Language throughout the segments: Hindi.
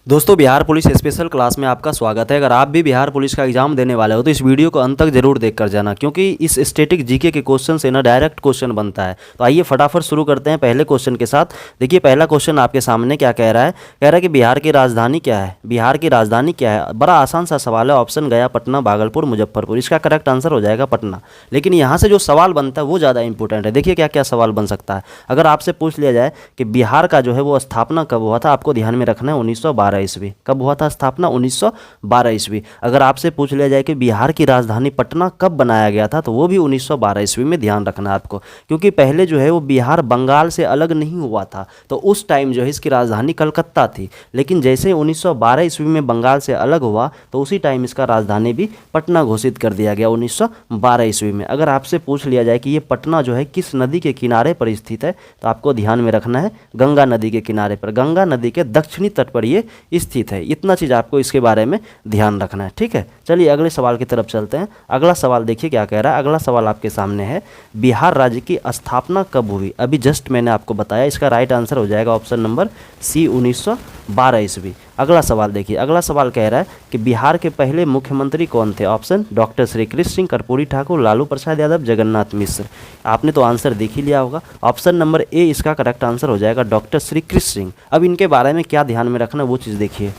दोस्तों बिहार पुलिस स्पेशल क्लास में आपका स्वागत है। अगर आप भी बिहार पुलिस का एग्जाम देने वाले हो तो इस वीडियो को अंत तक जरूर देख कर जाना, क्योंकि इस स्टैटिक जीके के क्वेश्चन से ना डायरेक्ट क्वेश्चन बनता है। तो आइए फटाफट शुरू करते हैं पहले क्वेश्चन के साथ। देखिए पहला क्वेश्चन आपके सामने क्या कह रहा है। कह रहा है कि बिहार की राजधानी क्या है। बिहार की राजधानी क्या है। बड़ा आसान सा सवाल है। ऑप्शन गया, पटना, भागलपुर, मुजफ्फरपुर। इसका करेक्ट आंसर हो जाएगा पटना। लेकिन यहाँ से जो सवाल बनता है वो ज़्यादा इंपॉर्टेंट है। देखिए क्या क्या सवाल बन सकता है। अगर आपसे पूछ लिया जाए कि बिहार का जो है वो स्थापना कब हुआ था, आपको ध्यान में रखना है 1912 ईस्वी। कब हुआ था स्थापना? 1912 ईस्वी। अगर आपसे पूछ लिया जाए कि बिहार की राजधानी पटना कब बनाया गया था, तो वो भी 1912 ईस्वी में। ध्यान रखना है आपको, क्योंकि पहले जो है वो बिहार बंगाल से अलग नहीं हुआ था, तो उस टाइम जो है इसकी राजधानी कलकत्ता थी। लेकिन जैसे 1912 ईस्वी में बंगाल से अलग हुआ तो उसी टाइम इसका राजधानी भी पटना घोषित कर दिया गया 1912 ईस्वी में। अगर आपसे पूछ लिया जाए कि ये पटना जो है किस नदी के किनारे पर स्थित है, तो आपको ध्यान में रखना है गंगा नदी के किनारे पर। गंगा नदी के दक्षिणी तट पर ये स्थित है। इतना चीज़ आपको इसके बारे में ध्यान रखना है, ठीक है। चलिए अगले सवाल की तरफ चलते हैं। अगला सवाल देखिए क्या कह रहा है। अगला सवाल आपके सामने है, बिहार राज्य की स्थापना कब हुई। अभी जस्ट मैंने आपको बताया, इसका राइट आंसर हो जाएगा ऑप्शन नंबर सी, 1912 ईस्वी। अगला सवाल देखिए। अगला सवाल कह रहा है कि बिहार के पहले मुख्यमंत्री कौन थे। Option doctor Shri Krishna Singh, Karpoori Thakur, Lalu Prasad Yadav, Jagannath Mishra. आपने तो आंसर देख ही लिया होगा। ऑप्शन नंबर ए इसका करेक्ट आंसर हो जाएगा डॉक्टर श्री कृष्ण सिंह। अब इनके बारे में क्या ध्यान में रखना वो चीज़ देखिए।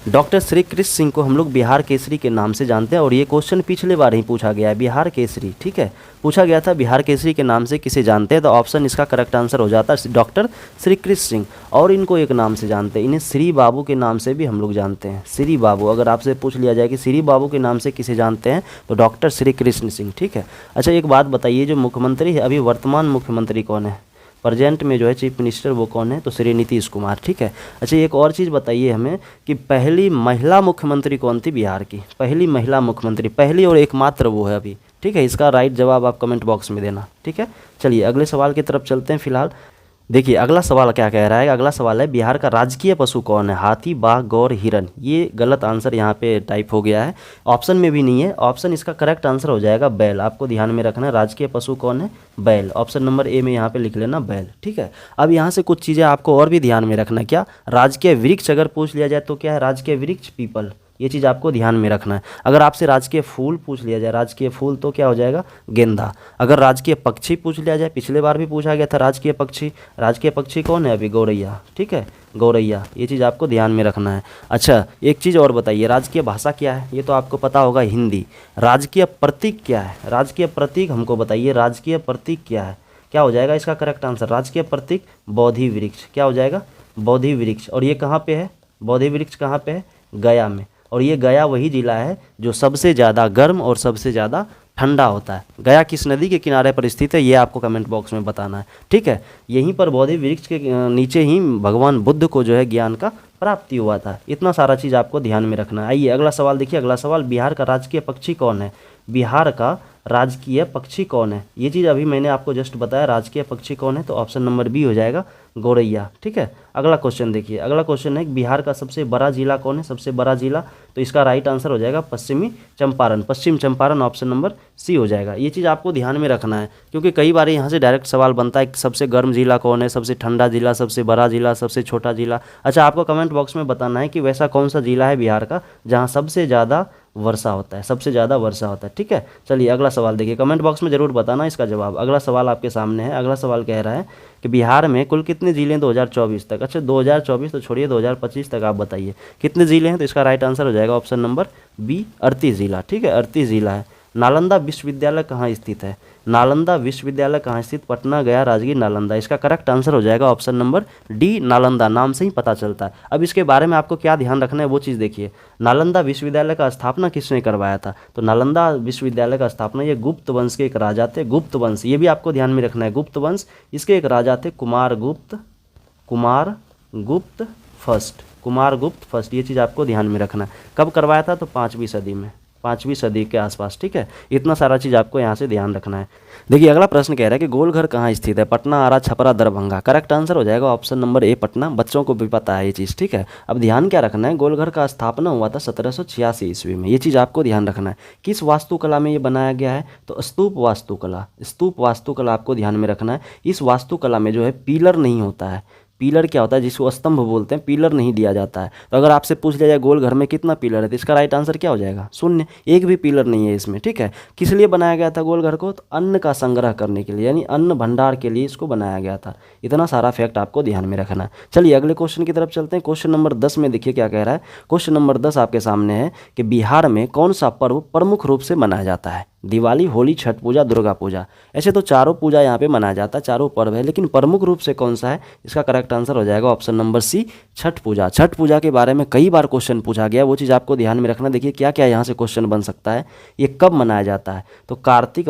डॉक्टर श्री कृष्ण सिंह को हम लोग बिहार केसरी के नाम से जानते हैं, और ये क्वेश्चन पिछले बार ही पूछा गया है। बिहार केसरी, ठीक है, पूछा गया था बिहार केसरी के नाम से किसे जानते हैं, तो ऑप्शन इसका करेक्ट आंसर हो जाता है डॉक्टर श्री कृष्ण सिंह। और इनको एक नाम से जानते हैं, इन्हें श्री बाबू के नाम से भी हम लोग जानते हैं। श्री बाबू, अगर आपसे पूछ लिया जाए कि श्री बाबू के नाम से किसे जानते हैं, तो डॉक्टर श्री कृष्ण सिंह, ठीक है। अच्छा एक बात बताइए, जो मुख्यमंत्री है अभी वर्तमान मुख्यमंत्री कौन है, प्रेजेंट में जो है चीफ मिनिस्टर, वो कौन है, तो श्री नीतीश कुमार, ठीक है। अच्छा एक और चीज़ बताइए हमें कि पहली महिला मुख्यमंत्री कौन थी बिहार की। पहली महिला मुख्यमंत्री, पहली और एकमात्र वो है अभी, ठीक है। इसका राइट जवाब आप कमेंट बॉक्स में देना, ठीक है। चलिए अगले सवाल की तरफ चलते हैं फिलहाल। देखिए अगला सवाल क्या कह रहा है। अगला सवाल है, बिहार का राजकीय पशु कौन है। हाथी, बाघ, गौर, हिरन। ये गलत आंसर यहाँ पे टाइप हो गया है, ऑप्शन में भी नहीं है। ऑप्शन इसका करेक्ट आंसर हो जाएगा बैल। आपको ध्यान में रखना है राजकीय पशु कौन है, बैल। ऑप्शन नंबर ए में यहाँ पे लिख लेना बैल, ठीक है। अब यहाँ से कुछ चीज़ें आपको और भी ध्यान में रखना है। क्या राजकीय वृक्ष अगर पूछ लिया जाए तो क्या है, राजकीय वृक्ष पीपल। ये चीज़ आपको ध्यान में रखना है। अगर आपसे राजकीय फूल पूछ लिया जाए, राजकीय फूल, तो क्या हो जाएगा, गेंदा। अगर राजकीय पक्षी पूछ लिया जाए, पिछले बार भी पूछा गया था राजकीय पक्षी, राजकीय पक्षी कौन है अभी, गौरैया, ठीक है, गौरैया। ये चीज़ आपको ध्यान में रखना है। अच्छा एक चीज़ और बताइए, राजकीय भाषा क्या है, ये तो आपको पता होगा, हिंदी। राजकीय प्रतीक क्या है, राजकीय प्रतीक हमको बताइए, राजकीय प्रतीक क्या है। क्या हो जाएगा इसका करेक्ट आंसर, राजकीय प्रतीक बोधि वृक्ष। क्या हो जाएगा, बोधि वृक्ष। और ये कहाँ पे है, बोधि वृक्ष कहाँ पे है, गया में। और ये गया वही जिला है जो सबसे ज़्यादा गर्म और सबसे ज़्यादा ठंडा होता है। गया किस नदी के किनारे पर स्थित है, ये आपको कमेंट बॉक्स में बताना है, ठीक है। यहीं पर बोधि वृक्ष के नीचे ही भगवान बुद्ध को जो है ज्ञान का प्राप्ति हुआ था। इतना सारा चीज़ आपको ध्यान में रखना है। आइए अगला सवाल देखिए। अगला सवाल, बिहार का राजकीय पक्षी कौन है। बिहार का राजकीय पक्षी कौन है, ये चीज़ अभी मैंने आपको जस्ट बताया, राजकीय पक्षी कौन है, तो ऑप्शन नंबर बी हो जाएगा गौरैया, ठीक है। अगला क्वेश्चन देखिए। अगला क्वेश्चन है, बिहार का सबसे बड़ा जिला कौन है, सबसे बड़ा जिला, तो इसका राइट आंसर हो जाएगा पश्चिमी चंपारण, पश्चिम चंपारण। ऑप्शन नंबर सी हो जाएगा। ये चीज़ आपको ध्यान में रखना है, क्योंकि कई बार यहाँ से डायरेक्ट सवाल बनता है कि सबसे गर्म जिला कौन है, सबसे ठंडा जिला, सबसे बड़ा जिला, सबसे छोटा जिला। अच्छा आपको कमेंट बॉक्स में बताना है कि वैसा कौन सा जिला है बिहार का जहाँ सबसे ज़्यादा वर्षा होता है, सबसे ज़्यादा वर्षा होता है, ठीक है। चलिए अगला सवाल देखिए, कमेंट बॉक्स में ज़रूर बताना इसका जवाब। अगला सवाल आपके सामने है। अगला सवाल कह रहा है कि बिहार में कुल कितने ज़िले हैं 2024 तक। अच्छा 2024 तो छोड़िए, 2025 तक आप बताइए कितने ज़िले हैं, तो इसका राइट आंसर हो जाएगा ऑप्शन नंबर बी, 38 ज़िला, ठीक है, 38 ज़िला है। नालंदा विश्वविद्यालय कहाँ स्थित है, नालंदा विश्वविद्यालय कहाँ स्थित, पटना, गया, राजगीर, नालंदा। इसका करेक्ट आंसर हो जाएगा ऑप्शन नंबर डी, नालंदा। नाम से ही पता चलता है। अब इसके बारे में आपको क्या ध्यान रखना है वो चीज़ देखिए। नालंदा विश्वविद्यालय का स्थापना किसने करवाया था, तो नालंदा विश्वविद्यालय का स्थापना ये गुप्त वंश के एक राजा थे, गुप्त वंश। ये भी आपको ध्यान में रखना है, गुप्त वंश। इसके एक राजा थे कुमार गुप्त, कुमार गुप्त फर्स्ट, कुमार गुप्त फर्स्ट। ये चीज़ आपको ध्यान में रखना है। कब करवाया था, तो 5वीं सदी में, 5वीं सदी के आसपास, ठीक है। इतना सारा चीज़ आपको यहाँ से ध्यान रखना है। देखिए अगला प्रश्न कह रहा है कि गोलघर कहाँ स्थित है, पटना, आरा, छपरा, दरभंगा। करेक्ट आंसर हो जाएगा ऑप्शन नंबर ए, पटना। बच्चों को भी पता है ये चीज़, ठीक है। अब ध्यान क्या रखना है, गोलघर का स्थापना हुआ था 1786 ईस्वी में। ये चीज़ आपको ध्यान रखना है। किस वास्तुकला में ये बनाया गया है, तो स्तूप वास्तुकला, स्तूप वास्तुकला आपको ध्यान में रखना है। इस वास्तुकला में जो है पिलर नहीं होता है, पिलर क्या होता है, जिसको स्तंभ बोलते हैं, पिलर नहीं दिया जाता है। तो अगर आपसे पूछ लिया जाए गोल घर में कितना पिलर है, तो इसका राइट आंसर क्या हो जाएगा, शून्य, एक भी पिलर नहीं है इसमें। ठीक है, किस लिए बनाया गया था गोल घर को, तो अन्न का संग्रह करने के लिए, यानी अन्न भंडार के लिए इसको बनाया गया था। इतना सारा फैक्ट आपको ध्यान में रखना है। चलिए अगले क्वेश्चन की तरफ चलते हैं। क्वेश्चन नंबर 10 में देखिए क्या कह रहा है। क्वेश्चन नंबर 10 आपके सामने है कि बिहार में कौन सा पर्व प्रमुख रूप से मनाया जाता है, दिवाली, होली, छठ पूजा, दुर्गा पूजा। ऐसे तो चारों पूजा यहाँ पे मनाया जाता है, चारों पर्व है, लेकिन प्रमुख रूप से कौन सा है, इसका करेक्ट आंसर हो जाएगा ऑप्शन नंबर सी, छठ पूजा। छठ पूजा के बारे में कई बार क्वेश्चन पूछा गया, वो चीज़ आपको ध्यान में रखना। देखिए क्या क्या यहाँ से क्वेश्चन बन सकता है। ये कब मनाया जाता है, तो कार्तिक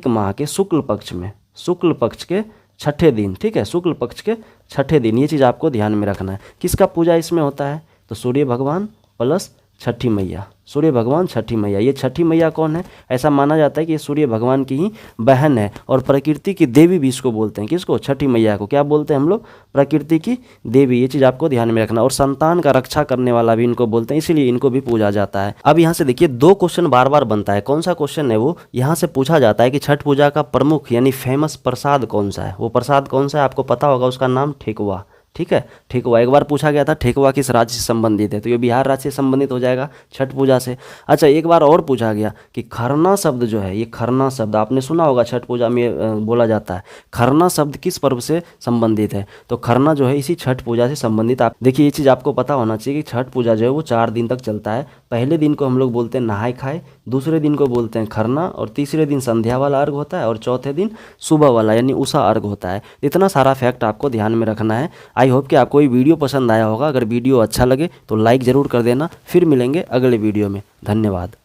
माह के शुक्ल पक्ष में, शुक्ल पक्ष के छठे दिन। ठीक है, शुक्ल पक्ष के छठे दिन, ये चीज़ आपको ध्यान में रखना है। किसका पूजा इसमें होता है, तो सूर्य भगवान प्लस छठी मैया, सूर्य भगवान छठी मैया। ये छठी मैया कौन है, ऐसा माना जाता है कि ये सूर्य भगवान की ही बहन है और प्रकृति की देवी भी इसको बोलते हैं। किसको, छठी मैया को क्या बोलते हैं हम लोग, प्रकृति की देवी। ये चीज़ आपको ध्यान में रखना। और संतान का रक्षा करने वाला भी इनको बोलते हैं, इसीलिए इनको भी पूजा जाता है। अब यहाँ से देखिए दो क्वेश्चन बार बार बनता है। कौन सा क्वेश्चन है वो, यहाँ से पूछा जाता है कि छठ पूजा का प्रमुख यानी फेमस प्रसाद कौन सा है। वो प्रसाद कौन सा है आपको पता होगा, उसका नाम ठेकुआ। ठीक है, ठेकुआ। एक बार पूछा गया था ठेकुआ किस राज्य से संबंधित है, तो ये बिहार राज्य से संबंधित हो जाएगा छठ पूजा से। अच्छा, एक बार और पूछा गया कि खरना शब्द जो है, ये खरना शब्द आपने सुना होगा छठ पूजा में बोला जाता है। खरना शब्द किस पर्व से संबंधित है, तो खरना जो है इसी छठ पूजा से संबंधित। आप देखिए ये चीज़ आपको पता होना चाहिए कि छठ पूजा जो है वो 4 दिन तक चलता है। पहले दिन को हम लोग बोलते हैं नहाय खाए, दूसरे दिन को बोलते हैं खरना, और तीसरे दिन संध्या वाला अर्घ होता है, और चौथे दिन सुबह वाला यानी उषा अर्घ होता है। इतना सारा फैक्ट आपको ध्यान में रखना है। आई होप कि आपको ये वीडियो पसंद आया होगा। अगर वीडियो अच्छा लगे तो लाइक ज़रूर कर देना। फिर मिलेंगे अगले वीडियो में। धन्यवाद।